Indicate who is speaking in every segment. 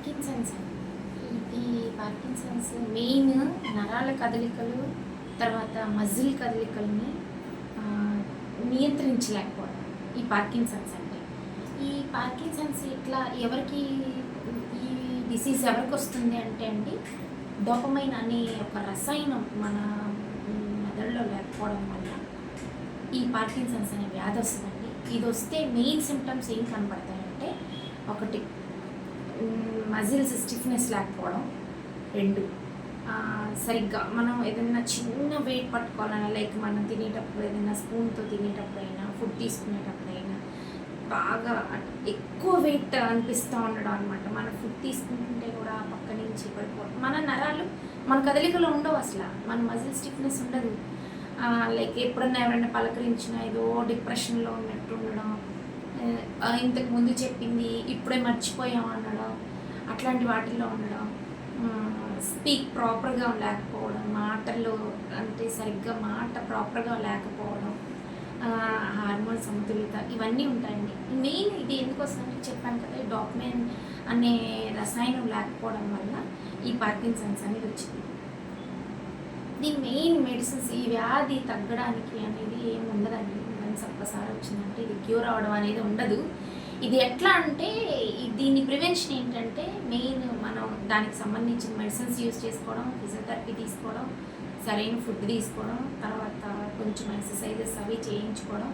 Speaker 1: Parkinson's ఇది Parkinson's main నరాల కదలికలు తర్వాత మజిల్ కదలికల్ని నియంత్రించలేకపోవడం ఈ పార్కిన్సన్స్ అంటే. ఈ పార్కిన్సన్స్ ఇట్లా ఎవరికి ఈ డిసీజ్ ఎవరికి వస్తుంది అంటే అండి, డోపమైన్ అనే ఒక రసాయనం మన మెదడులో లేకపోవడం వల్ల ఈ పార్కిన్సన్స్ అనే వ్యాధి వస్తుందండి. ఇది వస్తే మెయిన్ సిమ్టమ్స్ ఏం కనపడతాయంటే, ఒకటి మజిల్స్ స్టిఫ్నెస్ లేకపోవడం, రెండు సరిగ్గా మనం ఏదైనా చిన్న వెయిట్ పట్టుకోవాలన్నా, లైక్ మనం తినేటప్పుడు ఏదైనా స్పూన్తో తినేటప్పుడైనా ఫుడ్ తీసుకునేటప్పుడైనా బాగా ఎక్కువ వెయిట్ అనిపిస్తూ ఉండడం అనమాట. మన ఫుడ్ తీసుకుంటుంటే కూడా పక్క నుంచి పడిపోవడం, మన నరాలు మన కదలికలో ఉండవు, అసలు మన మజిల్ స్టిఫ్నెస్ ఉండదు. లైక్ ఎప్పుడన్నా ఎవరైనా పలకరించినా ఏదో డిప్రెషన్లో ఉన్నట్టు ఉండడం, ఇంతకు ముందు చెప్పింది ఇప్పుడే మర్చిపోయాం అనడం, అట్లాంటి వాటిల్లో ఉండడం, స్పీక్ ప్రాపర్గా లేకపోవడం, మాటల్లో అంటే సరిగ్గా మాట ప్రాపర్గా లేకపోవడం, హార్మోన్ సమతుల్యత, ఇవన్నీ ఉంటాయండి. మెయిన్ ఇది ఎందుకు వస్తుందంటే చెప్పాను కదా, డోపమైన్ అనే రసాయనం లేకపోవడం వల్ల ఈ పార్కిన్సన్స్ అనేది వచ్చింది. దీని మెయిన్ మెడిసిన్స్ ఈ వ్యాధి తగ్గడానికి అనేది ఏమి ఉండదండి. వన్స్ ఒక్కసారి వచ్చిందంటే ఇది క్యూర్ అవ్వడం అనేది ఉండదు. ఇది ఎట్లా అంటే దీని ప్రివెన్షన్ ఏంటంటే మెయిన్ మనం దానికి సంబంధించిన మెడిసిన్స్ యూజ్ చేసుకోవడం, ఫిజియోథెరపీ తీసుకోవడం, సరైన ఫుడ్ తీసుకోవడం, తర్వాత కొంచెం ఎక్సర్సైజెస్ అవి చేయించుకోవడం,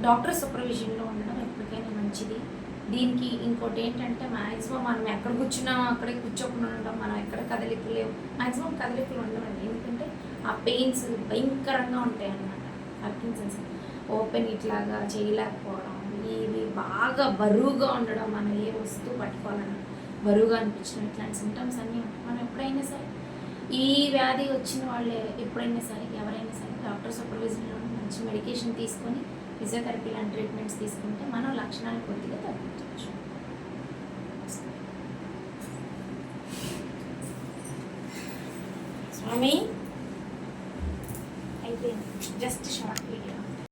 Speaker 1: డాక్టర్ సూపర్విజన్లో ఉండడం ఎప్పటికైనా మంచిది. దీనికి ఇంకోటి ఏంటంటే మ్యాక్సిమం మనం ఎక్కడ కూర్చున్నామో అక్కడే కూర్చోకుండా ఉండడం, మనం ఎక్కడ కదలికలు లేవు, మ్యాక్సిమం కదలికలు ఉండవండి. ఎందుకంటే ఆ పెయిన్స్ భయంకరంగా ఉంటాయి అన్నమాట. పార్కిన్సన్స్ ఓపెన్ ఇట్లాగా చేయలేకపోవడం, ఇది బాగా బరువుగా ఉండడం, మనం ఏ వస్తువు పట్టుకోవాలన్నా బరువుగా అనిపించడం, ఇట్లాంటి సిమ్టమ్స్ అన్నీ ఉంటాయి. మనం ఎప్పుడైనా సరే ఈ వ్యాధి వచ్చిన వాళ్ళే ఎప్పుడైనా సరే ఎవరైనా సరే డాక్టర్ సూపర్విజన్లో మంచి మెడికేషన్ తీసుకొని ఫిజియోథెరపీ లాంటి ట్రీట్మెంట్స్ తీసుకుంటే మనం లక్షణాలు కొద్దిగా తగ్గించవచ్చు. స్వామి అయిపోయింది, జస్ట్ షార్ట్ వీడియో.